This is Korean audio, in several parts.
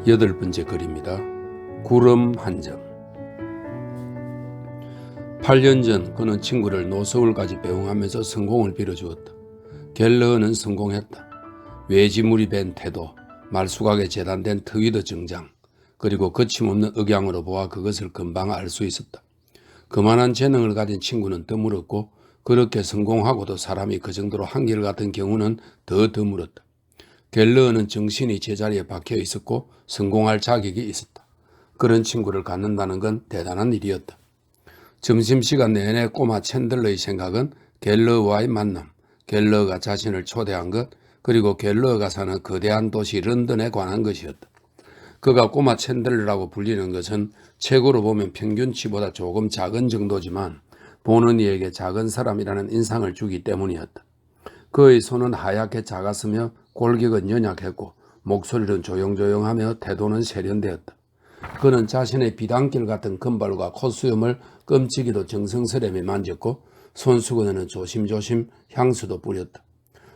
8번째 글입니다. 구름 한 점. 8년 전 그는 친구를 노서울까지 배웅하면서 성공을 빌어주었다. 갤러는 성공했다. 외지물이 밴 태도, 말수각에 재단된 트위더 정장, 그리고 거침없는 억양으로 보아 그것을 금방 알 수 있었다. 그만한 재능을 가진 친구는 드물었고 그렇게 성공하고도 사람이 그 정도로 한결같은 경우는 더 드물었다. 갤러는 정신이 제자리에 박혀 있었고 성공할 자격이 있었다. 그런 친구를 갖는다는 건 대단한 일이었다. 점심시간 내내 꼬마 챈들러의 생각은 갤러와의 만남, 갤러가 자신을 초대한 것, 그리고 갤러가 사는 거대한 도시 런던에 관한 것이었다. 그가 꼬마 챈들러라고 불리는 것은 책으로 보면 평균치보다 조금 작은 정도지만 보는 이에게 작은 사람이라는 인상을 주기 때문이었다. 그의 손은 하얗게 작았으며 골격은 연약했고 목소리는 조용조용하며 태도는 세련되었다. 그는 자신의 비단길 같은 금발과 콧수염을 끔찍이도 정성스레 만졌고 손수건에는 조심조심 향수도 뿌렸다.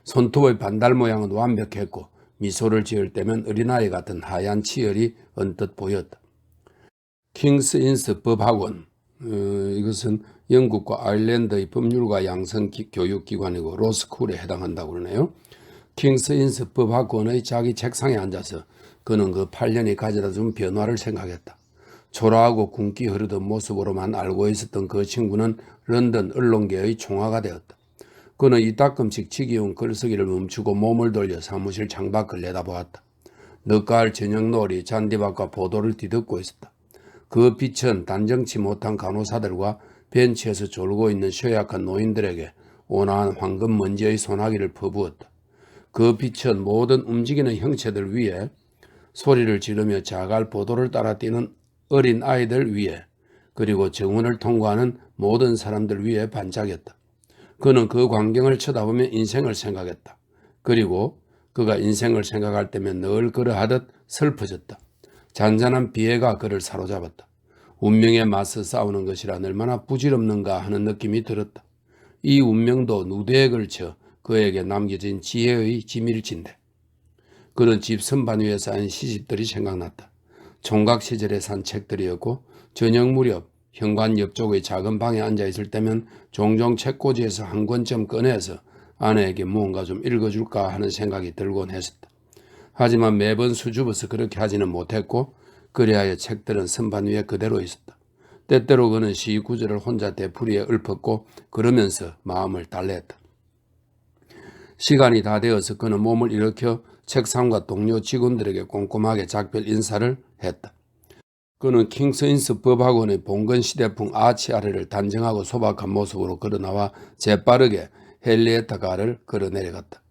손톱의 반달 모양은 완벽했고 미소를 지을 때면 어린아이 같은 하얀 치열이 언뜻 보였다. 킹스 인스 법학원, 이것은 영국과 아일랜드의 법률과 양성 교육기관이고 로스쿨에 해당한다고 그러네요. 킹스 인스 법학원의 자기 책상에 앉아서 그는 그 8년이 가져다 준 변화를 생각했다. 초라하고 굶기 흐르던 모습으로만 알고 있었던 그 친구는 런던 언론계의 총화가 되었다. 그는 이따끔씩 지겨운 글쓰기를 멈추고 몸을 돌려 사무실 창밖을 내다보았다. 늦가을 저녁 노을이 잔디밭과 보도를 뒤덮고 있었다. 그 빛은 단정치 못한 간호사들과 벤치에서 졸고 있는 쇠약한 노인들에게 온화한 황금 먼지의 소나기를 퍼부었다. 그 빛은 모든 움직이는 형체들 위에, 소리를 지르며 자갈 보도를 따라 뛰는 어린 아이들 위에, 그리고 정원을 통과하는 모든 사람들 위에 반짝였다. 그는 그 광경을 쳐다보며 인생을 생각했다. 그리고 그가 인생을 생각할 때면 늘 그러하듯 슬퍼졌다. 잔잔한 비애가 그를 사로잡았다. 운명에 맞서 싸우는 것이란 얼마나 부질없는가 하는 느낌이 들었다. 이 운명도 누대에 걸쳐 그에게 남겨진 지혜의 지밀지인데 그는 집 선반 위에 쌓인 시집들이 생각났다. 총각 시절에 산 책들이었고 저녁 무렵 현관 옆쪽의 작은 방에 앉아있을 때면 종종 책꽂이에서 한 권쯤 꺼내서 아내에게 무언가 좀 읽어줄까 하는 생각이 들곤 했었다. 하지만 매번 수줍어서 그렇게 하지는 못했고 그리하여 책들은 선반 위에 그대로 있었다. 때때로 그는 시 구절을 혼자 되풀이에 읊었고 그러면서 마음을 달랬다. 시간이 다 되어서 그는 몸을 일으켜 책상과 동료 직원들에게 꼼꼼하게 작별 인사를 했다. 그는 킹스인스 법학원의 봉건 시대풍 아치 아래를 단정하고 소박한 모습으로 걸어나와 재빠르게 헨리에타가를 걸어 내려갔다.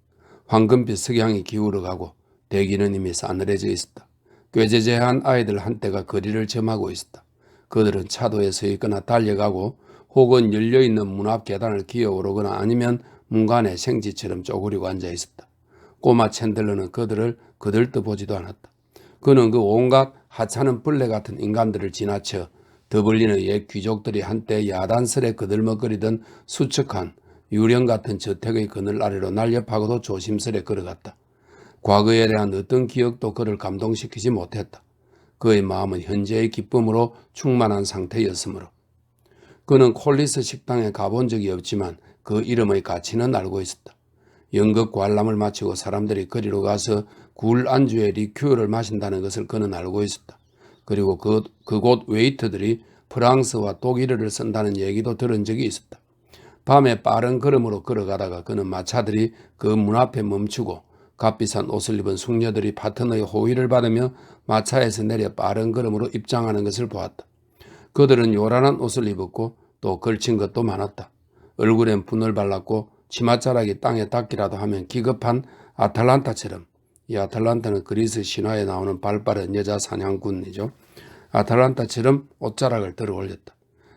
황금빛 석양이 기울어가고 대기는 이미 싸늘해져 있었다. 꾀재재한 아이들 한때가 거리를 점하고 있었다. 그들은 차도에 서 있거나 달려가고 혹은 열려있는 문 앞 계단을 기어오르거나 아니면 문간에 생쥐처럼 쪼그리고 앉아 있었다. 꼬마 챈들러는 그들을 거들떠 보지도 않았다. 그는 그 온갖 하찮은 벌레 같은 인간들을 지나쳐 더블린의 옛 귀족들이 한때 야단스레 거들먹거리던 수척한 유령 같은 저택의 그늘 아래로 날렵하고도 조심스레 걸어갔다. 과거에 대한 어떤 기억도 그를 감동시키지 못했다. 그의 마음은 현재의 기쁨으로 충만한 상태였으므로. 그는 콜리스 식당에 가본 적이 없지만 그 이름의 가치는 알고 있었다. 연극 관람을 마치고 사람들이 거리로 가서 굴 안주에 리큐어를 마신다는 것을 그는 알고 있었다. 그리고 그곳 웨이터들이 프랑스와 독일어를 쓴다는 얘기도 들은 적이 있었다. 밤에 빠른 걸음으로 걸어가다가 그는 마차들이 그 문 앞에 멈추고 값비싼 옷을 입은 숙녀들이 파트너의 호의를 받으며 마차에서 내려 빠른 걸음으로 입장하는 것을 보았다. 그들은 요란한 옷을 입었고 또 걸친 것도 많았다. 얼굴엔 분을 발랐고 치맛자락이 땅에 닿기라도 하면 기겁한 아탈란타처럼, 이 아탈란타는 그리스 신화에 나오는 발빠른 여자 사냥꾼이죠. 아탈란타처럼 옷자락을 들어 올렸다.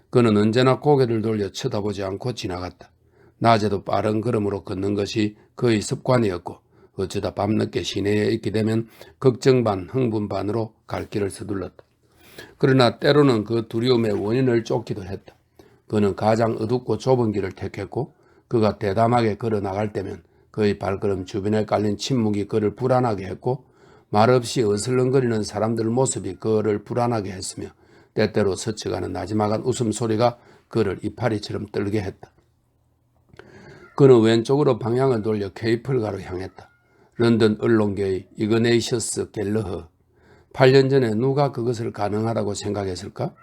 그는 언제나 고개를 돌려 쳐다보지 않고 지나갔다. 낮에도 빠른 걸음으로 걷는 것이 그의 습관이었고 어쩌다 밤늦게 시내에 있게 되면 걱정 반 흥분 반으로 갈 길을 서둘렀다. 그러나 때로는 그 두려움의 원인을 쫓기도 했다. 그는 가장 어둡고 좁은 길을 택했고 그가 대담하게 걸어 나갈 때면 그의 발걸음 주변에 깔린 침묵이 그를 불안하게 했고 말없이 어슬렁거리는 사람들 모습이 그를 불안하게 했으며 때때로 스쳐가는 나지막한 웃음소리가 그를 이파리처럼 떨게 했다. 그는 왼쪽으로 방향을 돌려 케이플가로 향했다. 런던 언론계의 이그네이셔스 갤러허. 8년 전에 누가 그것을 가능하다고 생각했을까?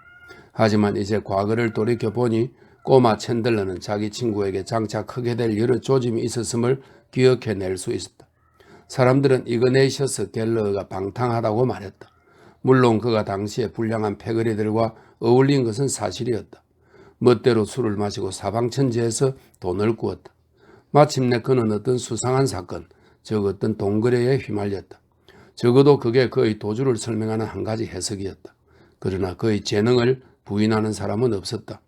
하지만 이제 과거를 돌이켜보니 꼬마 챈들러는 자기 친구에게 장차 크게 될 여러 조짐이 있었음을 기억해낼 수 있었다. 사람들은 이그네이셔스 갤러가 방탕하다고 말했다. 물론 그가 당시에 불량한 패거리들과 어울린 것은 사실이었다. 멋대로 술을 마시고 사방천지에서 돈을 꾸었다. 마침내 그는 어떤 수상한 사건, 즉 어떤 동거래에 휘말렸다. 적어도 그게 그의 도주를 설명하는 한 가지 해석이었다. 그러나 그의 재능을 부인하는 사람은 없었다.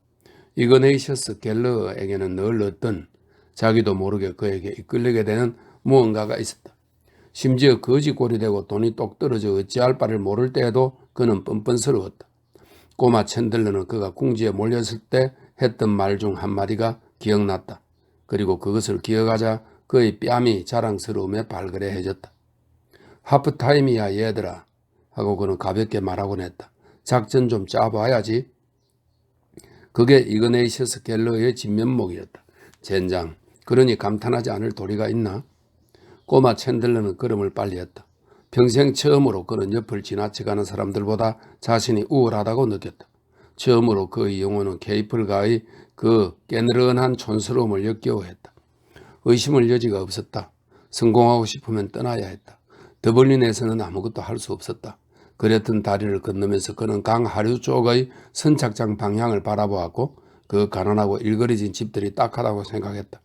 이그네이셔스 갤러에게는 늘 어떤 자기도 모르게 그에게 이끌리게 되는 무언가가 있었다. 심지어 거지꼴이 되고 돈이 똑 떨어져 어찌할 바를 모를 때에도 그는 뻔뻔스러웠다. 꼬마 챈들러는 그가 궁지에 몰렸을 때 했던 말 중 한마디가 기억났다. 그리고 그것을 기억하자 그의 뺨이 자랑스러움에 발그레해졌다. 하프타임이야 얘들아 하고 그는 가볍게 말하곤 했다. 작전 좀 짜봐야지. 그게 이그네이셔스 갤러의 진면목이었다. 젠장, 그러니 감탄하지 않을 도리가 있나? 꼬마 챈들러는 걸음을 빨리 했다. 평생 처음으로 그는 옆을 지나쳐가는 사람들보다 자신이 우월하다고 느꼈다. 처음으로 그의 영혼은 케이플가의 그 깨느른한 촌스러움을 역겨워했다. 의심을 여지가 없었다. 성공하고 싶으면 떠나야 했다. 더블린에서는 아무것도 할 수 없었다. 그랬던 다리를 건너면서 그는 강 하류 쪽의 선착장 방향을 바라보았고 그 가난하고 일그러진 집들이 딱하다고 생각했다.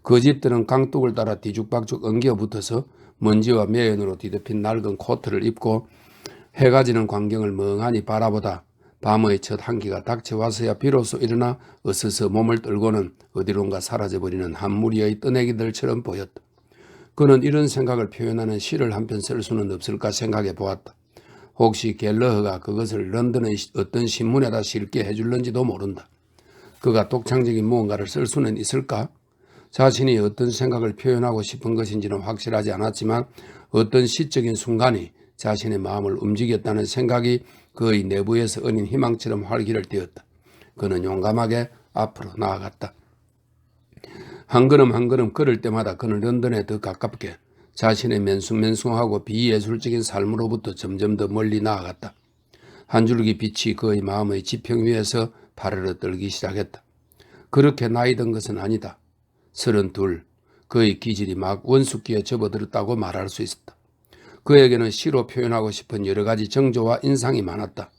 그 집들은 강둑을 따라 뒤죽박죽 엉겨 붙어서 먼지와 매연으로 뒤덮인 낡은 코트를 입고 해가 지는 광경을 멍하니 바라보다 밤의 첫 한기가 닥쳐와서야 비로소 일어나 어서서 몸을 떨고는 어디론가 사라져버리는 한 무리의 떠내기들처럼 보였다. 그는 이런 생각을 표현하는 시를 한 편 쓸 수는 없을까 생각해 보았다. 혹시 갤러허가 그것을 런던의 어떤 신문에다 실게 해줄런지도 모른다. 그가 독창적인 무언가를 쓸 수는 있을까? 자신이 어떤 생각을 표현하고 싶은 것인지는 확실하지 않았지만 어떤 시적인 순간이 자신의 마음을 움직였다는 생각이 그의 내부에서 어린 희망처럼 활기를 띠었다. 그는 용감하게 앞으로 나아갔다. 한 걸음 한 걸음 걸을 때마다 그는 런던에 더 가깝게 자신의 맨숭맨숭하고 비예술적인 삶으로부터 점점 더 멀리 나아갔다. 한 줄기 빛이 그의 마음의 지평 위에서 파르르 떨기 시작했다. 그렇게 나이 든 것은 아니다. 32, 그의 기질이 막 원숙기에 접어들었다고 말할 수 있었다. 그에게는 시로 표현하고 싶은 여러 가지 정조와 인상이 많았다.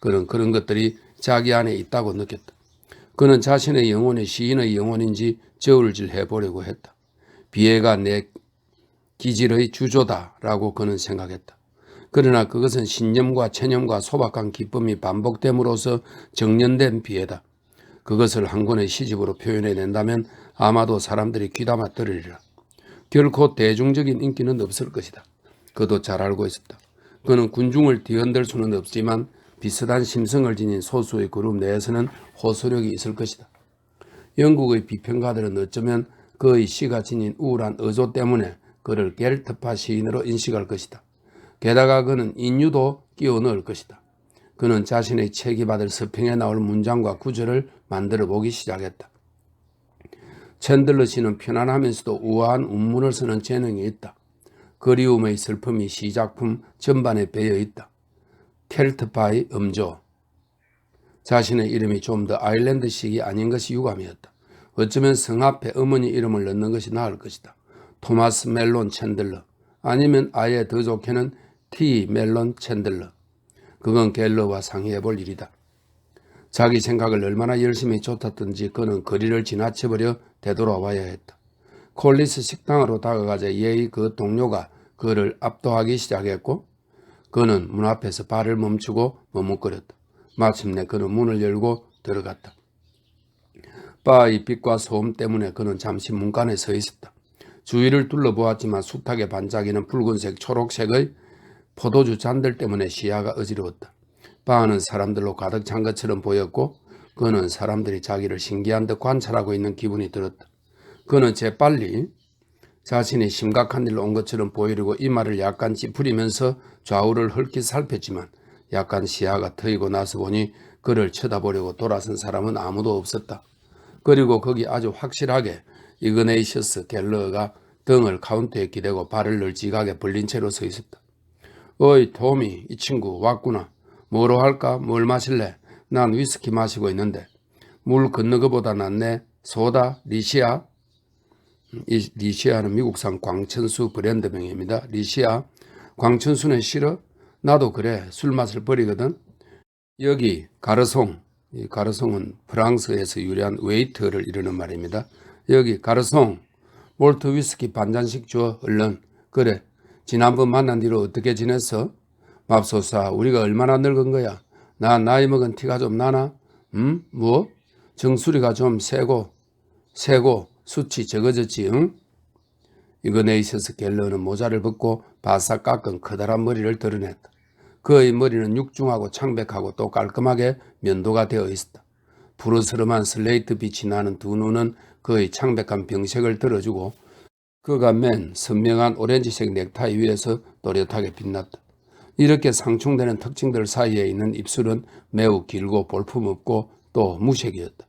그는 그런 것들이 자기 안에 있다고 느꼈다. 그는 자신의 영혼이 시인의 영혼인지 저울질 해보려고 했다. 비애가 내 기질의 주조다라고 그는 생각했다. 그러나 그것은 신념과 체념과 소박한 기쁨이 반복됨으로써 정련된 비애다. 그것을 한 권의 시집으로 표현해낸다면 아마도 사람들이 귀담아 들으리라. 결코 대중적인 인기는 없을 것이다. 그도 잘 알고 있었다. 그는 군중을 뒤흔들 수는 없지만 비슷한 심성을 지닌 소수의 그룹 내에서는 호소력이 있을 것이다. 영국의 비평가들은 어쩌면 그의 시가 지닌 우울한 어조 때문에 그를 겔트파 시인으로 인식할 것이다. 게다가 그는 인유도 끼워 넣을 것이다. 그는 자신의 책이 받을 서평에 나올 문장과 구절을 만들어 보기 시작했다. 챈들러 씨는 편안하면서도 우아한 운문을 쓰는 재능이 있다. 그리움의 슬픔이 시작품 전반에 배어 있다. 켈트파의 음조. 자신의 이름이 좀 더 아일랜드식이 아닌 것이 유감이었다. 어쩌면 성앞에 어머니 이름을 넣는 것이 나을 것이다. 토마스 멜론 챈들러, 아니면 아예 더 좋게는 T 멜론 챈들러. 그건 갤러와 상의해 볼 일이다. 자기 생각을 얼마나 열심히 쫓았든지 그는 거리를 지나쳐버려 되돌아와야 했다. 콜리스 식당으로 다가가자 예의 그 동료가 그를 압도하기 시작했고 그는 문 앞에서 발을 멈추고 머뭇거렸다. 마침내 그는 문을 열고 들어갔다. 바의 빛과 소음 때문에 그는 잠시 문간에 서 있었다. 주위를 둘러보았지만 숱하게 반짝이는 붉은색 초록색의 포도주 잔들 때문에 시야가 어지러웠다. 바는 사람들로 가득 찬 것처럼 보였고 그는 사람들이 자기를 신기한 듯 관찰하고 있는 기분이 들었다. 그는 재빨리 자신이 심각한 일로 온 것처럼 보이려고 이마를 약간 찌푸리면서 좌우를 헐기 살폈지만 약간 시야가 트이고 나서 보니 그를 쳐다보려고 돌아선 사람은 아무도 없었다. 그리고 거기 아주 확실하게 이그네이셔스 갤러가 등을 카운터에 기대고 발을 널찍하게 벌린 채로 서 있었다. 어이 토미, 이 친구 왔구나. 뭐로 할까? 뭘 마실래? 난 위스키 마시고 있는데. 물 건너 거보다 낫네. 소다? 리시아? 이 리시아는 미국산 광천수 브랜드명입니다. 리시아. 광천수는 싫어? 나도 그래. 술 맛을 버리거든. 여기 가르송. 이 가르송은 프랑스에서 유래한 웨이터를 이르는 말입니다. 여기 가르송. 몰트 위스키 반잔씩 줘. 얼른. 그래. 지난번 만난 뒤로 어떻게 지냈어? 맙소사, 우리가 얼마나 늙은 거야? 나 나이 먹은 티가 좀 나나? 뭐? 정수리가 좀 세고 수치 적어졌지, 응? 이그네이셔스 갤러는 모자를 벗고 바싹 깎은 커다란 머리를 드러냈다. 그의 머리는 육중하고 창백하고 또 깔끔하게 면도가 되어 있었다. 푸르스름한 슬레이트 빛이 나는 두 눈은 그의 창백한 병색을 들어주고 그가 맨 선명한 오렌지색 넥타이 위에서 또렷하게 빛났다. 이렇게 상충되는 특징들 사이에 있는 입술은 매우 길고 볼품없고 또 무색이었다.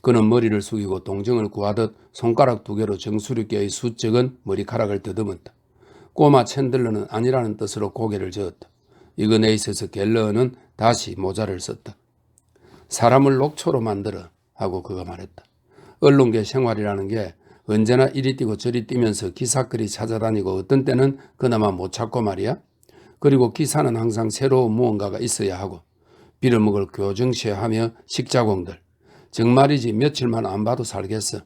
그는 머리를 숙이고 동정을 구하듯 손가락 두 개로 정수리께의 수적은 머리카락을 더듬었다. 꼬마 챈들러는 아니라는 뜻으로 고개를 저었다. 이그네이셔스 갤러는 다시 모자를 썼다. 사람을 녹초로 만들어 하고 그가 말했다. 언론계 생활이라는 게 언제나 이리 뛰고 저리 뛰면서 기사거리 찾아다니고 어떤 때는 그나마 못 찾고 말이야. 그리고 기사는 항상 새로운 무언가가 있어야 하고 빌어먹을 교정시하며 식자공들. 정말이지 며칠만 안 봐도 살겠어.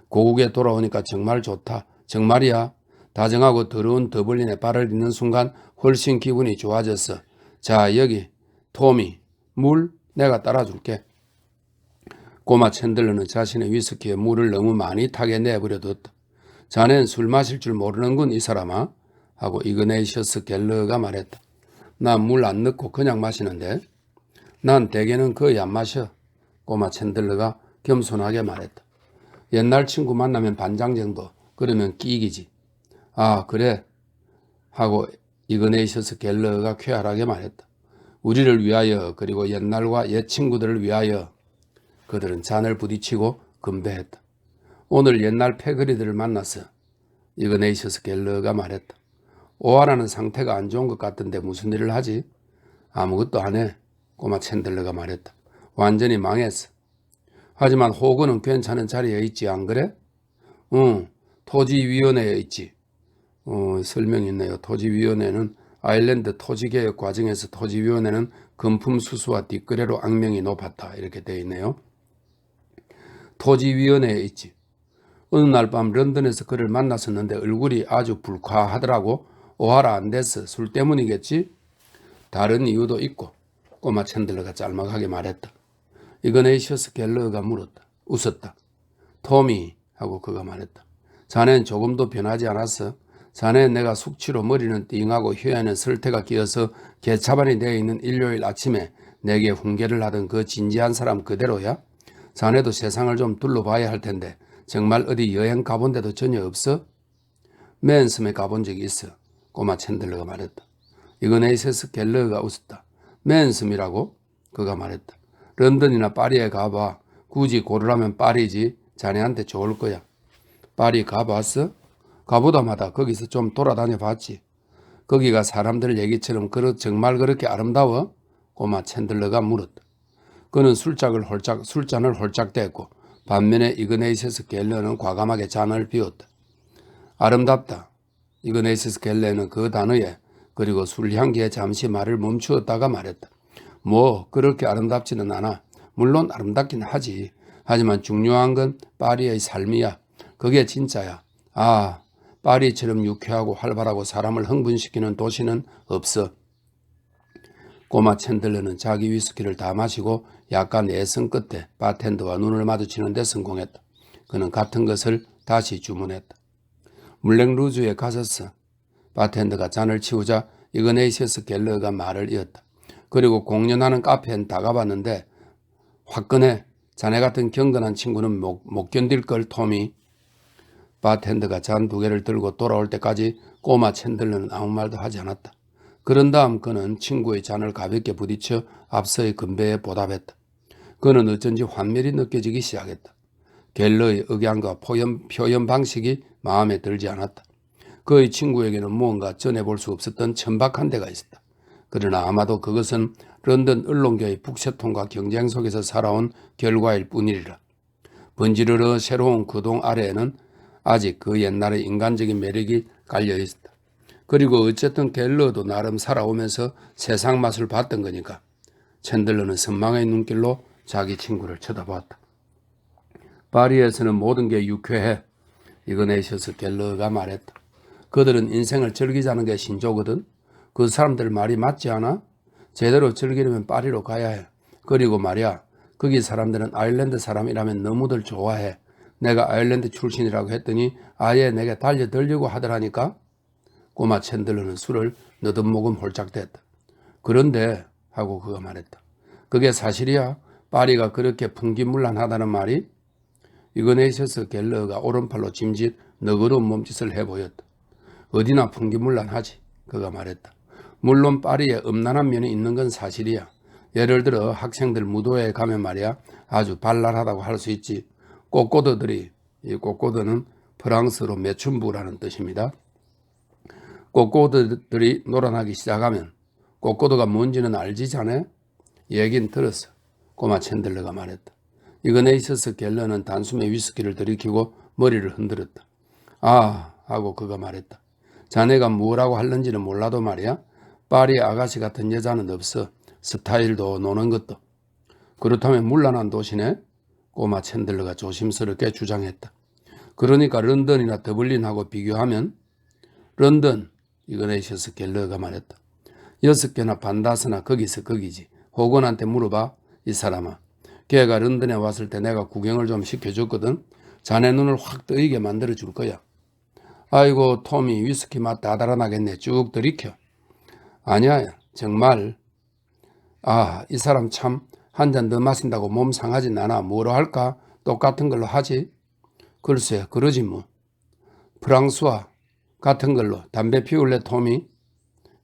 고국에 돌아오니까 정말 좋다. 정말이야. 다정하고 더러운 더블린에 발을 딛는 순간 훨씬 기분이 좋아졌어. 자 여기 토미 물 내가 따라줄게. 꼬마 챈들러는 자신의 위스키에 물을 너무 많이 타게 내버려뒀다. 자넨 술 마실 줄 모르는군 이 사람아 하고 이그네이셔스 갤러가 말했다. 난 물 안 넣고 그냥 마시는데. 난 대개는 거의 안 마셔. 꼬마 챈들러가 겸손하게 말했다. 옛날 친구 만나면 반장 정도 그러면 끼기지. 아 그래 하고 이그네이셔스 갤러가 쾌활하게 말했다. 우리를 위하여 그리고 옛날과 옛 친구들을 위하여. 그들은 잔을 부딪히고 건배했다. 오늘 옛날 패거리들을 만났어. 이그네이셔스 갤러가 말했다. 오하라는 상태가 안 좋은 것 같던데 무슨 일을 하지? 아무것도 안 해. 꼬마 챈들러가 말했다. 완전히 망했어. 하지만 호그는 괜찮은 자리에 있지 안 그래? 응. 토지위원회에 있지. 설명이 있네요. 토지위원회는 아일랜드 토지개혁 과정에서 토지위원회는 금품수수와 뒷거래로 악명이 높았다. 이렇게 되어 있네요. 토지위원회에 있지. 어느 날 밤 런던에서 그를 만났었는데 얼굴이 아주 불쾌하더라고. 오하라 안 됐어. 술 때문이겠지? 다른 이유도 있고. 꼬마 챈들러가 짤막하게 말했다. 이그네이셔스 갤러가 물었다. 웃었다. 토미 하고 그가 말했다. 자넨 조금도 변하지 않았어. 자넨 내가 숙취로 머리는 띵하고 혀에는 설태가 끼어서 개차반이 되어 있는 일요일 아침에 내게 훈계를 하던 그 진지한 사람 그대로야? 자네도 세상을 좀 둘러봐야 할 텐데 정말 어디 여행 가본 데도 전혀 없어? 맨섬에 가본 적이 있어. 꼬마 챈들러가 말했다. 이그네이셔스 갤러가 웃었다. 맨섬이라고? 그가 말했다. 런던이나 파리에 가봐. 굳이 고르라면 파리지. 자네한테 좋을 거야. 파리 가봤어? 가보다마다 거기서 좀 돌아다녀 봤지. 거기가 사람들 얘기처럼 정말 그렇게 아름다워? 꼬마 챈들러가 물었다. 그는 술잔을 홀짝 댔고 반면에 이그네이셔스 갤러는 과감하게 잔을 비웠다. 아름답다. 이그네이셔스 갤러는 그 단어에 그리고 술 향기에 잠시 말을 멈추었다가 말했다. 뭐 그렇게 아름답지는 않아. 물론 아름답긴 하지. 하지만 중요한 건 파리의 삶이야. 그게 진짜야. 아, 파리처럼 유쾌하고 활발하고 사람을 흥분시키는 도시는 없어. 꼬마 챈들러는 자기 위스키를 다 마시고 약간 애성 끝에 바텐더와 눈을 마주치는 데 성공했다. 그는 같은 것을 다시 주문했다. 물랭루즈에 갔었어. 바텐더가 잔을 치우자 이그네이셔스 갤러가 말을 이었다. 그리고 공연하는 카페엔 다 가봤는데 화끈해. 자네 같은 경건한 친구는 못 견딜 걸 토미. 바텐더가 잔 2개를 들고 돌아올 때까지 꼬마 챈들러는 아무 말도 하지 않았다. 그런 다음 그는 친구의 잔을 가볍게 부딪혀 앞서의 건배에 보답했다. 그는 어쩐지 환멸이 느껴지기 시작했다. 갤러의 억양과 표현 방식이 마음에 들지 않았다. 그의 친구에게는 무언가 전해볼 수 없었던 천박한 데가 있었다. 그러나 아마도 그것은 런던 언론계의 북새통과 경쟁 속에서 살아온 결과일 뿐이리라. 번지르르 새로운 구동 아래에는 아직 그 옛날의 인간적인 매력이 깔려 있었다. 그리고 어쨌든 갤러도 나름 살아오면서 세상 맛을 봤던 거니까. 챈들러는 선망의 눈길로 자기 친구를 쳐다보았다. 파리에서는 모든 게 유쾌해. 이그네시어스 갤러가 말했다. 그들은 인생을 즐기자는 게 신조거든. 그 사람들 말이 맞지 않아? 제대로 즐기려면 파리로 가야 해. 그리고 말이야, 거기 사람들은 아일랜드 사람이라면 너무들 좋아해. 내가 아일랜드 출신이라고 했더니 아예 내게 달려들려고 하더라니까. 꼬마 챈들러는 술을 너듬모금 홀짝 댔다. 그런데 하고 그가 말했다. 그게 사실이야? 파리가 그렇게 풍기문란하다는 말이? 이그네시어스 갤러가 오른팔로 짐짓 너그러운 몸짓을 해보였다. 어디나 풍기문란하지. 그가 말했다. 물론 파리에 음란한 면이 있는 건 사실이야. 예를 들어 학생들 무도회에 가면 말이야 아주 발랄하다고 할 수 있지. 꼬꼬드들이, 이 꼬꼬드는 프랑스어로 매춘부라는 뜻입니다. 꼬꼬드들이 놀아나기 시작하면 꼬꼬드가 뭔지는 알지 자네? 얘긴 들었어. 꼬마 챈들러가 말했다. 이그네이셔스 갤러는 단숨에 위스키를 들이키고 머리를 흔들었다. 아 하고 그가 말했다. 자네가 뭐라고 하는지는 몰라도 말이야. 파리 아가씨 같은 여자는 없어. 스타일도 노는 것도. 그렇다면 문란한 도시네? 꼬마 챈들러가 조심스럽게 주장했다. 그러니까 런던이나 더블린하고 비교하면 런던, 이그네시어스 갤러가 말했다. 6개나 반다스나 거기서 거기지. 호건한테 물어봐. 이 사람아. 걔가 런던에 왔을 때 내가 구경을 좀 시켜줬거든. 자네 눈을 확 뜨이게 만들어줄 거야. 아이고 톰이 위스키 맛 다 달아나겠네. 쭉 들이켜. 아니야 정말. 아 이 사람 참 한 잔 더 마신다고 몸 상하진 않아. 뭐로 할까? 똑같은 걸로 하지. 글쎄 그러지 뭐. 프랑스와 같은 걸로 담배 피울래 톰이?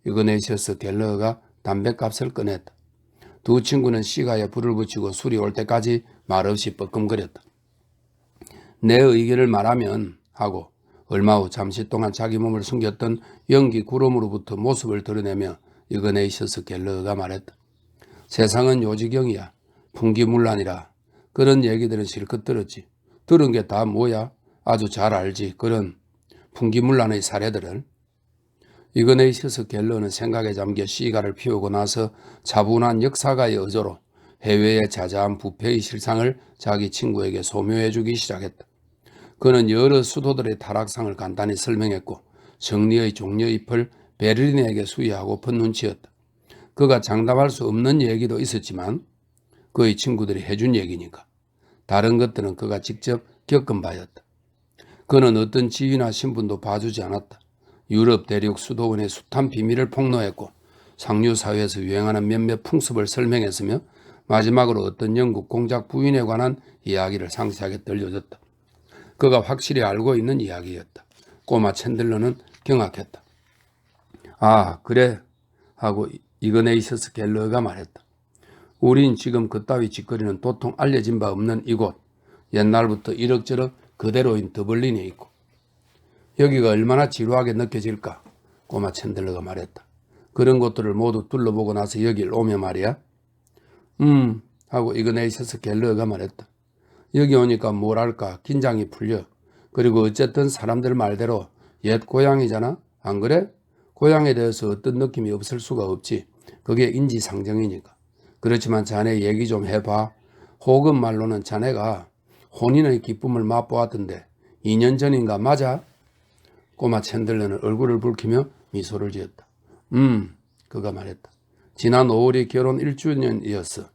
이그네시어스 갤러가 담배값을 꺼냈다. 두 친구는 시가에 불을 붙이고 술이 올 때까지 말없이 뻐끔거렸다. 내 의견을 말하면 하고 얼마 후 잠시 동안 자기 몸을 숨겼던 연기 구름으로부터 모습을 드러내며 이그네시어스 갤러가 말했다. 세상은 요지경이야. 풍기문란이라. 그런 얘기들은 실컷 들었지. 들은 게 다 뭐야? 아주 잘 알지. 그런 풍기문란의 사례들을. 이그네시어스 갤러는 생각에 잠겨 시가를 피우고 나서 차분한 역사가의 어조로 해외의 자자한 부패의 실상을 자기 친구에게 소묘해주기 시작했다. 그는 여러 수도들의 타락상을 간단히 설명했고 정리의 종려잎을 베를린에게 수여하고픈 눈치였다. 그가 장담할 수 없는 얘기도 있었지만 그의 친구들이 해준 얘기니까. 다른 것들은 그가 직접 겪은 바였다. 그는 어떤 지위나 신분도 봐주지 않았다. 유럽 대륙 수도원의 숱한 비밀을 폭로했고 상류사회에서 유행하는 몇몇 풍습을 설명했으며 마지막으로 어떤 영국 공작 부인에 관한 이야기를 상세하게 들려줬다. 그가 확실히 알고 있는 이야기였다. 꼬마 챈들러는 경악했다. 아 그래 하고 이그네이셔스 갤러가 말했다. 우린 지금 그따위 짓거리는 도통 알려진 바 없는 이곳, 옛날부터 이럭저럭 그대로인 더블린에 있고 여기가 얼마나 지루하게 느껴질까? 꼬마 챈들러가 말했다. 그런 것들을 모두 둘러보고 나서 여길 오며 말이야. 하고 이그네이셔스 갤러가 말했다. 여기 오니까 뭐랄까 긴장이 풀려. 그리고 어쨌든 사람들 말대로 옛 고향이잖아. 안 그래? 고향에 대해서 어떤 느낌이 없을 수가 없지. 그게 인지상정이니까. 그렇지만 자네 얘기 좀 해봐. 호건 말로는 자네가 혼인의 기쁨을 맛보았던데 2년 전인가 맞아? 꼬마 챈들러는 얼굴을 붉히며 미소를 지었다. 그가 말했다. 지난 5월이 결혼 1주년이었어.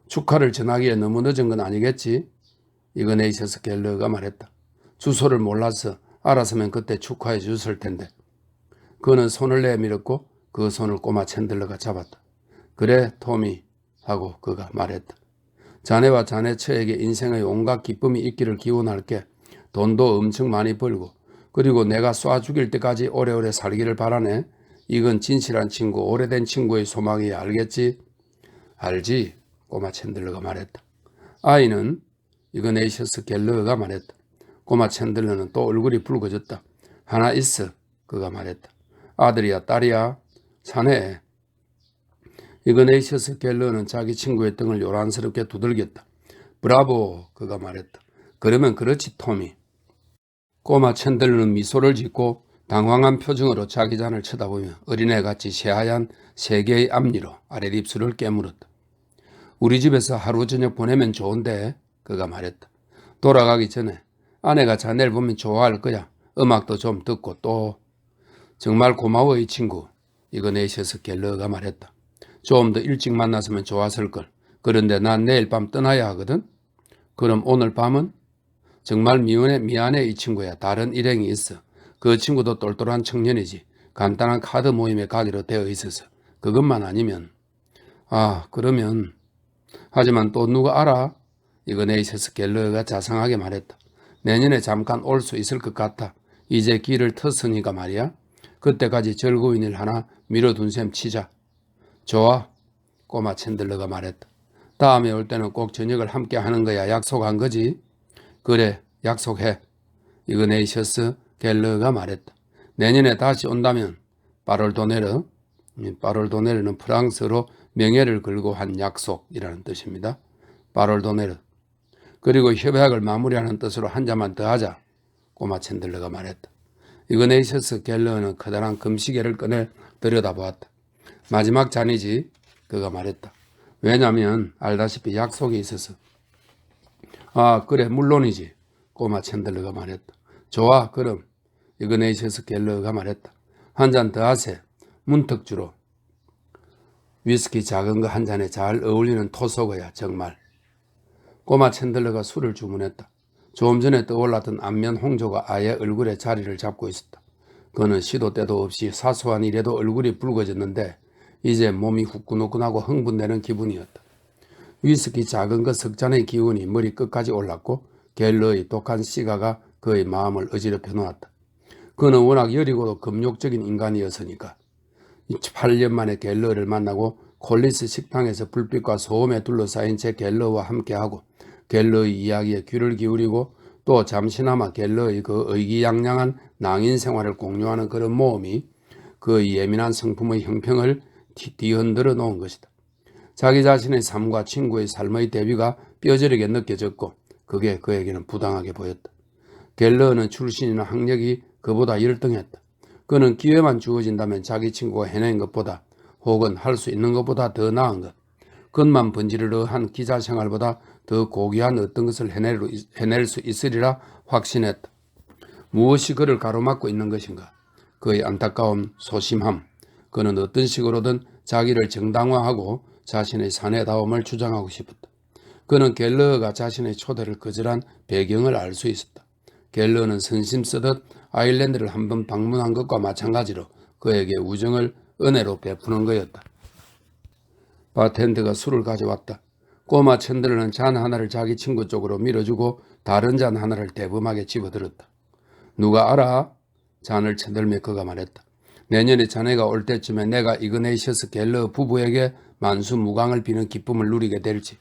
축하를 전하기에 너무 늦은 건 아니겠지? 이그네이셔스 갤러가 말했다. 주소를 몰라서 알았으면 그때 축하해 줬을 텐데. 그는 손을 내밀었고 그 손을 꼬마 챈들러가 잡았다. 그래 토미 하고 그가 말했다. 자네와 자네 처에게 인생의 온갖 기쁨이 있기를 기원할게. 돈도 엄청 많이 벌고 그리고 내가 쏴 죽일 때까지 오래오래 살기를 바라네. 이건 진실한 친구, 오래된 친구의 소망이야. 알겠지? 알지? 꼬마 챈들러가 말했다. 아이는 이그네이셔스 갤러가 말했다. 꼬마 챈들러는 또 얼굴이 붉어졌다. 하나 있어. 그가 말했다. 아들이야 딸이야? 사내. 이그네이셔스 갤러는 자기 친구의 등을 요란스럽게 두들겼다. 브라보. 그가 말했다. 그러면 그렇지 토미. 꼬마 챈들러는 미소를 짓고 당황한 표정으로 자기 잔을 쳐다보며 어린애같이 새하얀 세 개의 앞니로 아랫입술을 깨물었다. 우리 집에서 하루 저녁 보내면 좋은데. 그가 말했다. 돌아가기 전에 아내가 자네를 보면 좋아할 거야. 음악도 좀 듣고 또. 정말 고마워 이 친구. 이그네이셔스 갤러가 말했다. 좀 더 일찍 만났으면 좋았을걸. 그런데 난 내일 밤 떠나야 하거든. 그럼 오늘 밤은? 정말 미안해 이 친구야. 다른 일행이 있어. 그 친구도 똘똘한 청년이지. 간단한 카드 모임에 가기로 되어 있어서. 그것만 아니면. 아 그러면. 하지만 또 누가 알아? 이그네이셔스 갤러가 자상하게 말했다. 내년에 잠깐 올 수 있을 것 같아. 이제 길을 텄으니까 말이야. 그때까지 즐거운 일 하나 미뤄둔 셈 치자. 좋아. 꼬마 챈들러가 말했다. 다음에 올 때는 꼭 저녁을 함께 하는 거야. 약속한 거지? 그래 약속해. 이그네이셔스 갤러가 말했다. 내년에 다시 온다면 파롤도네르는 프랑스어로 명예를 걸고 한 약속이라는 뜻입니다. 파롤도네르. 그리고 협약을 마무리하는 뜻으로 한 잔만 더 하자. 꼬마 챈들러가 말했다. 이그네이셔스 갤러는 커다란 금시계를 꺼내 들여다보았다. 마지막 잔이지. 그가 말했다. 왜냐면 알다시피 약속이 있어서. 아 그래 물론이지. 꼬마 챈들러가 말했다. 좋아 그럼. 이그네이셔스 갤러가 말했다. 한 잔 더 하세. 문턱 주로. 위스키 작은 거 한 잔에 잘 어울리는 토속어야 정말. 꼬마 챈들러가 술을 주문했다. 조금 전에 떠올랐던 안면 홍조가 아예 얼굴에 자리를 잡고 있었다. 그는 시도 때도 없이 사소한 일에도 얼굴이 붉어졌는데 이제 몸이 후끈후끈하고 흥분되는 기분이었다. 위스키 작은 것 석 잔의 기운이 머리 끝까지 올랐고 갤러의 독한 시가가 그의 마음을 어지럽혀 놓았다. 그는 워낙 여리고도 금욕적인 인간이었으니까. 8년 만에 갤러를 만나고 콜리스 식당에서 불빛과 소음에 둘러싸인 채 갤러와 함께하고 갤러의 이야기에 귀를 기울이고 또 잠시나마 갤러의 그 의기양양한 낭인 생활을 공유하는 그런 모험이 그의 예민한 성품의 형평을 뒤흔들어 놓은 것이다. 자기 자신의 삶과 친구의 삶의 대비가 뼈저리게 느껴졌고 그게 그에게는 부당하게 보였다. 갤러는 출신이나 학력이 그보다 열등했다. 그는 기회만 주어진다면 자기 친구가 해낸 것보다 혹은 할 수 있는 것보다 더 나은 것, 것만 번지르르한 기자 생활보다 더 고귀한 어떤 것을 해낼 수 있으리라 확신했다. 무엇이 그를 가로막고 있는 것인가? 그의 안타까움, 소심함. 그는 어떤 식으로든 자기를 정당화하고 자신의 사내다움을 주장하고 싶었다. 그는 갤러가 자신의 초대를 거절한 배경을 알 수 있었다. 갤러는 선심 쓰듯 아일랜드를 한번 방문한 것과 마찬가지로 그에게 우정을 은혜로 베푸는 거였다. 바텐더가 술을 가져왔다. 꼬마 챈들러는 잔 하나를 자기 친구 쪽으로 밀어주고 다른 잔 하나를 대범하게 집어들었다. 누가 알아? 잔을 쳐들며 그가 말했다. 내년에 자네가 올 때쯤에 내가 이그네이셔스 갤러 부부에게 만수무강을 비는 기쁨을 누리게 될지.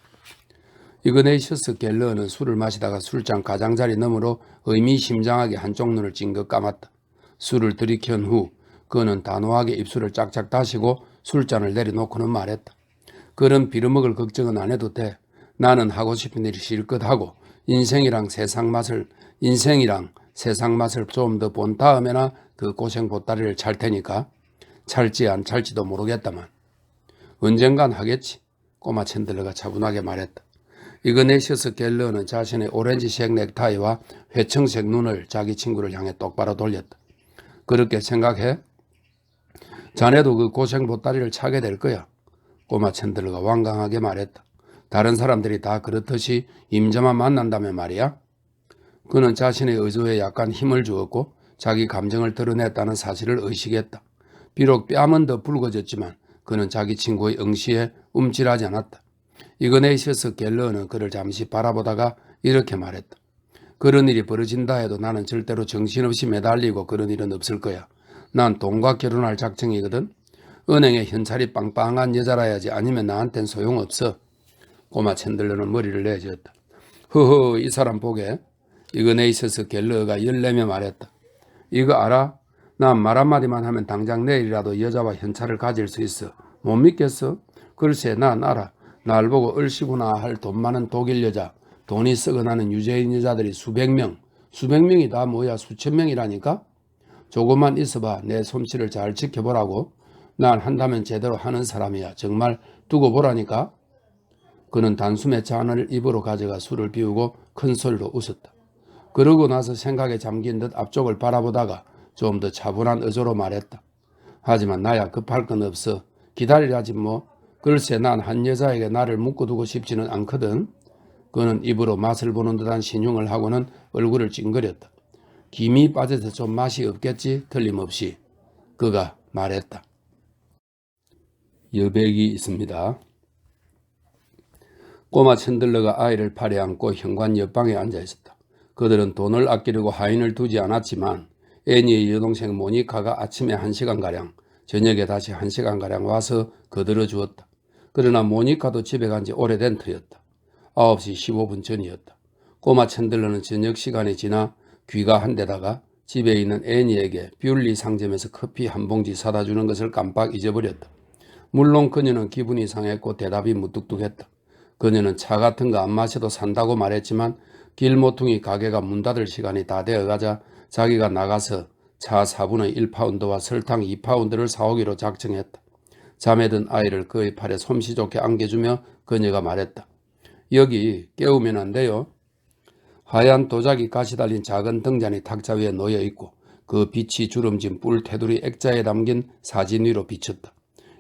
이그네이셔스 갤러는 술을 마시다가 술잔 가장자리 너머로 의미심장하게 한쪽 눈을 찡긋 감았다. 술을 들이켠 후 그는 단호하게 입술을 짝짝 다시고 술잔을 내려놓고는 말했다. 그런 빌어먹을 걱정은 안 해도 돼. 나는 하고 싶은 일이 실컷 하고 인생이랑 세상 맛을 좀 더 본 다음에나 그 고생 보따리를 찰 테니까. 찰지 안 찰지도 모르겠다만. 언젠간 하겠지. 꼬마 챈들러가 차분하게 말했다. 이그네시어스 갤러는 자신의 오렌지색 넥타이와 회청색 눈을 자기 친구를 향해 똑바로 돌렸다. 그렇게 생각해? 자네도 그 고생 보따리를 차게 될 거야. 꼬마 챈들러가 완강하게 말했다. 다른 사람들이 다 그렇듯이 임자만 만난다면 말이야. 그는 자신의 의도에 약간 힘을 주었고 자기 감정을 드러냈다는 사실을 의식했다. 비록 뺨은 더 붉어졌지만 그는 자기 친구의 응시에 움찔하지 않았다. 이그네시어스 갤러는 그를 잠시 바라보다가 이렇게 말했다. 그런 일이 벌어진다 해도 나는 절대로 정신없이 매달리고 그런 일은 없을 거야. 난 돈과 결혼할 작정이거든. 은행에 현찰이 빵빵한 여자라야지 아니면 나한텐 소용없어. 꼬마 챈들러는 머리를 내저었다. 허허, 이 사람 보게. 이거 내 있어서 갤러가 열내며 말했다. 이거 알아? 난 말 한마디만 하면 당장 내일이라도 여자와 현찰을 가질 수 있어. 못 믿겠어? 글쎄, 난 알아. 날 보고 얼씨구나 할 돈 많은 독일 여자, 돈이 썩어나는 유재인 여자들이 수백 명이 다 뭐야 수천 명이라니까? 조금만 있어봐. 내 솜씨를 잘 지켜보라고. 난 한다면 제대로 하는 사람이야. 정말 두고 보라니까. 그는 단숨에 잔을 입으로 가져가 술을 비우고 큰 소리로 웃었다. 그러고 나서 생각에 잠긴 듯 앞쪽을 바라보다가 좀 더 차분한 어조로 말했다. 하지만 나야 급할 건 없어. 기다리라지 뭐. 글쎄 난 한 여자에게 나를 묶어두고 싶지는 않거든. 그는 입으로 맛을 보는 듯한 신용을 하고는 얼굴을 찡그렸다. 김이 빠져서 좀 맛이 없겠지? 틀림없이. 그가 말했다. 여백이 있습니다. 꼬마 챈들러가 아이를 팔에 안고 현관 옆방에 앉아 있었다. 그들은 돈을 아끼려고 하인을 두지 않았지만 애니의 여동생 모니카가 아침에 1시간가량, 저녁에 다시 1시간가량 와서 거들어 주었다. 그러나 모니카도 집에 간 지 오래된 터였다. 9시 15분 전이었다. 꼬마 챈들러는 저녁 시간이 지나 귀가한 데다가 집에 있는 애니에게 뷰리 상점에서 커피 한 봉지 사다 주는 것을 깜빡 잊어버렸다. 물론 그녀는 기분이 상했고 대답이 무뚝뚝했다. 그녀는 차 같은 거 안 마셔도 산다고 말했지만 길모퉁이 가게가 문 닫을 시간이 다 되어가자 자기가 나가서 차 4분의 1파운드와 설탕 2파운드를 사오기로 작정했다. 잠에 든 아이를 그의 팔에 솜씨 좋게 안겨주며 그녀가 말했다. 여기 깨우면 안 돼요. 하얀 도자기 가시 달린 작은 등잔이 탁자 위에 놓여 있고 그 빛이 주름진 뿔 테두리 액자에 담긴 사진 위로 비쳤다.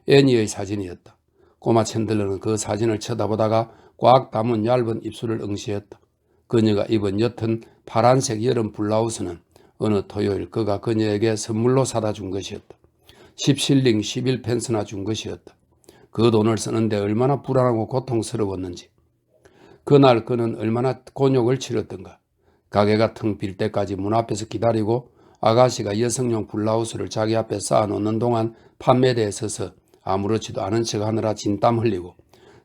애니의 사진이었다. 꼬마 챈들러는 그 사진을 쳐다보다가 꽉 담은 얇은 입술을 응시했다. 그녀가 입은 옅은 파란색 여름 블라우스는 어느 토요일 그가 그녀에게 선물로 사다 준 것이었다. 10실링 11펜스나 준 것이었다. 그 돈을 쓰는데 얼마나 불안하고 고통스러웠는지. 그날 그는 얼마나 곤욕을 치렀던가. 가게가 텅 빌 때까지 문 앞에서 기다리고 아가씨가 여성용 블라우스를 자기 앞에 쌓아놓는 동안 판매대에 서서 아무렇지도 않은 척 하느라 진땀 흘리고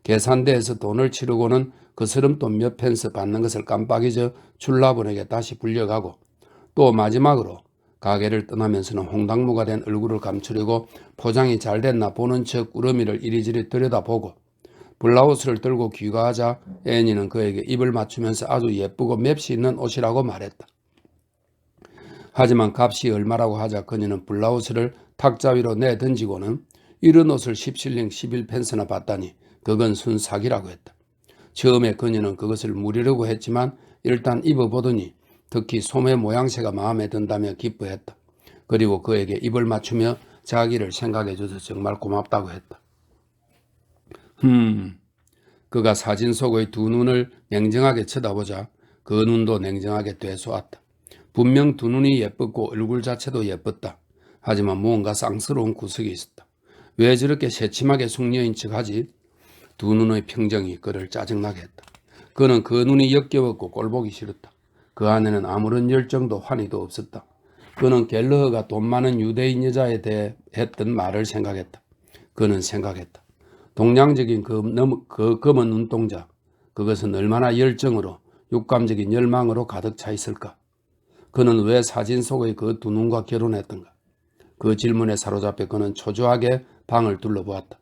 계산대에서 돈을 치르고는 그 스름돈 몇 펜스 받는 것을 깜빡 잊어 출납원에게 다시 불려가고 또 마지막으로 가게를 떠나면서는 홍당무가 된 얼굴을 감추려고 포장이 잘 됐나 보는 척 꾸러미를 이리저리 들여다보고 블라우스를 들고 귀가하자 애니는 그에게 입을 맞추면서 아주 예쁘고 맵시 있는 옷이라고 말했다. 하지만 값이 얼마라고 하자 그녀는 블라우스를 탁자 위로 내던지고는 이런 옷을 10실링 11펜스나 받다니 그건 순사기라고 했다. 처음에 그녀는 그것을 무리려고 했지만 일단 입어보더니 특히 소매 모양새가 마음에 든다며 기뻐했다. 그리고 그에게 입을 맞추며 자기를 생각해줘서 정말 고맙다고 했다. 그가 사진 속의 두 눈을 냉정하게 쳐다보자 그 눈도 냉정하게 되쏘았다. 분명 두 눈이 예뻤고 얼굴 자체도 예뻤다. 하지만 무언가 쌍스러운 구석이 있었다. 왜 저렇게 새침하게 숙녀인 척하지? 두 눈의 평정이 그를 짜증나게 했다. 그는 그 눈이 역겨웠고 꼴보기 싫었다. 그 안에는 아무런 열정도 환희도 없었다. 그는 갤러허가 돈 많은 유대인 여자에 대해 했던 말을 생각했다. 그는 생각했다. 동양적인 그 검은 눈동자, 그것은 얼마나 열정으로 육감적인 열망으로 가득 차 있을까? 그는 왜 사진 속의 그 두 눈과 결혼했던가? 그 질문에 사로잡혀 그는 초조하게 방을 둘러보았다.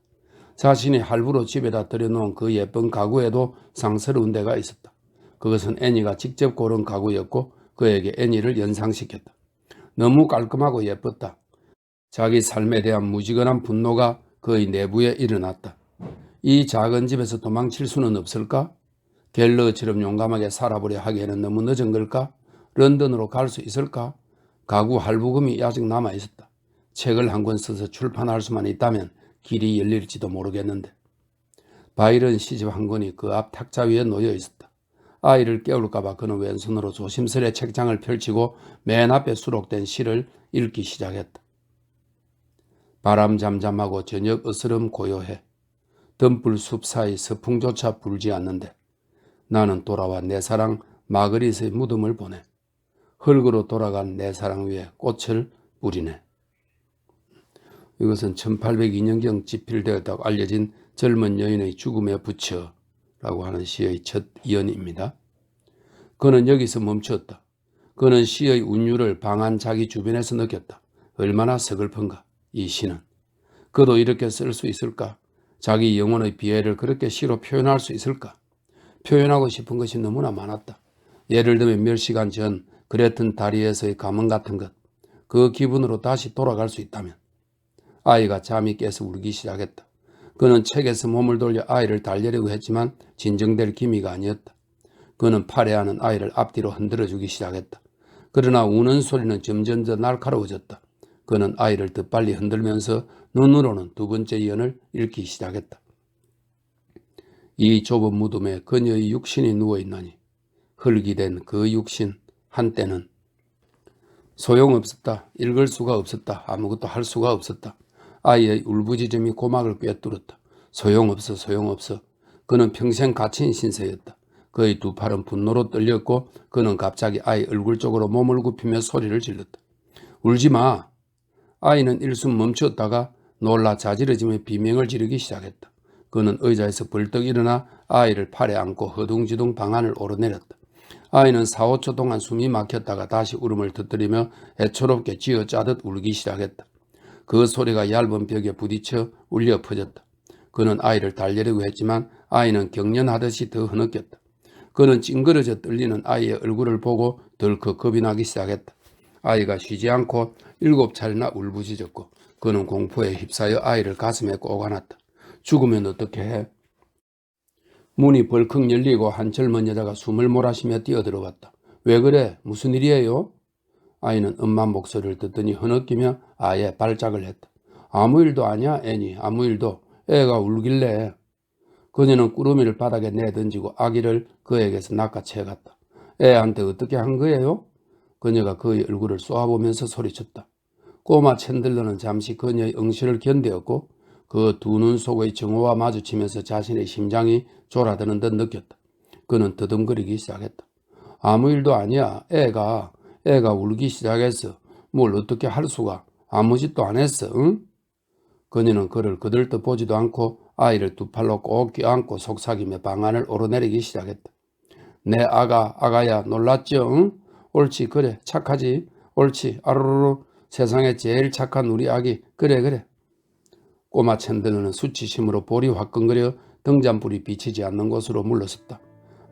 자신이 할부로 집에다 들여놓은 그 예쁜 가구에도 상스러운 데가 있었다. 그것은 애니가 직접 고른 가구였고 그에게 애니를 연상시켰다. 너무 깔끔하고 예뻤다. 자기 삶에 대한 무지근한 분노가 그의 내부에 일어났다. 이 작은 집에서 도망칠 수는 없을까? 갤러처럼 용감하게 살아보려 하기에는 너무 늦은 걸까? 런던으로 갈 수 있을까? 가구 할부금이 아직 남아있었다. 책을 한 권 써서 출판할 수만 있다면 길이 열릴지도 모르겠는데. 바이런 시집 한 권이 그 앞 탁자 위에 놓여 있었다. 아이를 깨울까봐 그는 왼손으로 조심스레 책장을 펼치고 맨 앞에 수록된 시를 읽기 시작했다. 바람 잠잠하고 저녁 으스름 고요해. 덤불 숲 사이 서풍조차 불지 않는데 나는 돌아와 내 사랑 마그릿의 무덤을 보내 흙으로 돌아간 내 사랑 위에 꽃을 뿌리네. 이것은 1802년경 집필되었다고 알려진 젊은 여인의 죽음의 부처라고 하는 시의 첫 이연입니다. 그는 여기서 멈추었다. 그는 시의 운율을 방한 자기 주변에서 느꼈다. 얼마나 서글픈가 이 시는. 그도 이렇게 쓸 수 있을까? 자기 영혼의 비애를 그렇게 시로 표현할 수 있을까? 표현하고 싶은 것이 너무나 많았다. 예를 들면 몇 시간 전 그레튼 다리에서의 감흥 같은 것, 그 기분으로 다시 돌아갈 수 있다면. 아이가 잠이 깨서 울기 시작했다. 그는 책에서 몸을 돌려 아이를 달래려고 했지만 진정될 기미가 아니었다. 그는 팔에 안은 아이를 앞뒤로 흔들어주기 시작했다. 그러나 우는 소리는 점점 더 날카로워졌다. 그는 아이를 더 빨리 흔들면서 눈으로는 두 번째 연을 읽기 시작했다. 이 좁은 무덤에 그녀의 육신이 누워있나니 흙이 된 그 육신 한때는 소용없었다. 읽을 수가 없었다. 아무것도 할 수가 없었다. 아이의 울부짖음이 고막을 꿰뚫었다. 소용없어 소용없어. 그는 평생 갇힌 신세였다. 그의 두 팔은 분노로 떨렸고 그는 갑자기 아이 얼굴 쪽으로 몸을 굽히며 소리를 질렀다. 울지마. 아이는 일순 멈추었다가 놀라 자지러지며 비명을 지르기 시작했다. 그는 의자에서 벌떡 일어나 아이를 팔에 안고 허둥지둥 방안을 오르내렸다. 아이는 4~5초 동안 숨이 막혔다가 다시 울음을 터뜨리며 애처롭게 쥐어짜듯 울기 시작했다. 그 소리가 얇은 벽에 부딪혀 울려 퍼졌다. 그는 아이를 달래려고 했지만 아이는 경련하듯이 더 흐느꼈다. 그는 찡그러져 떨리는 아이의 얼굴을 보고 덜컥 겁이 나기 시작했다. 아이가 쉬지 않고 7차례나 울부짖었고 그는 공포에 휩싸여 아이를 가슴에 꼭 안았다. 죽으면 어떻게 해? 문이 벌컥 열리고 한 젊은 여자가 숨을 몰아쉬며 뛰어들어왔다. 왜 그래? 무슨 일이에요? 아이는 엄마 목소리를 듣더니 흐느끼며 아예 발작을 했다. 아무 일도 아니야, 애니. 아무 일도. 애가 울길래. 그녀는 꾸러미를 바닥에 내던지고 아기를 그에게서 낚아채갔다. 애한테 어떻게 한 거예요? 그녀가 그의 얼굴을 쏘아보면서 소리쳤다. 꼬마 챈들러는 잠시 그녀의 응시를 견디었고 그 두 눈 속의 정오와 마주치면서 자신의 심장이 졸아드는 듯 느꼈다. 그는 더듬거리기 시작했다. 아무 일도 아니야. 애가 울기 시작했어. 뭘 어떻게 할 수가. 아무 짓도 안 했어. 응? 그녀는 그를 거들떠 보지도 않고 아이를 두 팔로 꼭 껴안고 속삭이며 방안을 오르내리기 시작했다. 내 아가야 놀랐죠? 응? 옳지 그래 착하지. 옳지 아르르 세상에 제일 착한 우리 아기. 그래. 꼬마 챈들러는 수치심으로 볼이 화끈거려 등잔불이 비치지 않는 곳으로 물러섰다.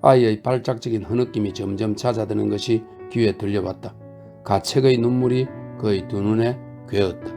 아이의 발작적인 흐느낌이 점점 잦아드는 것이 귀에 들려왔다. 가책의 눈물이 그의 두 눈에 괴었다.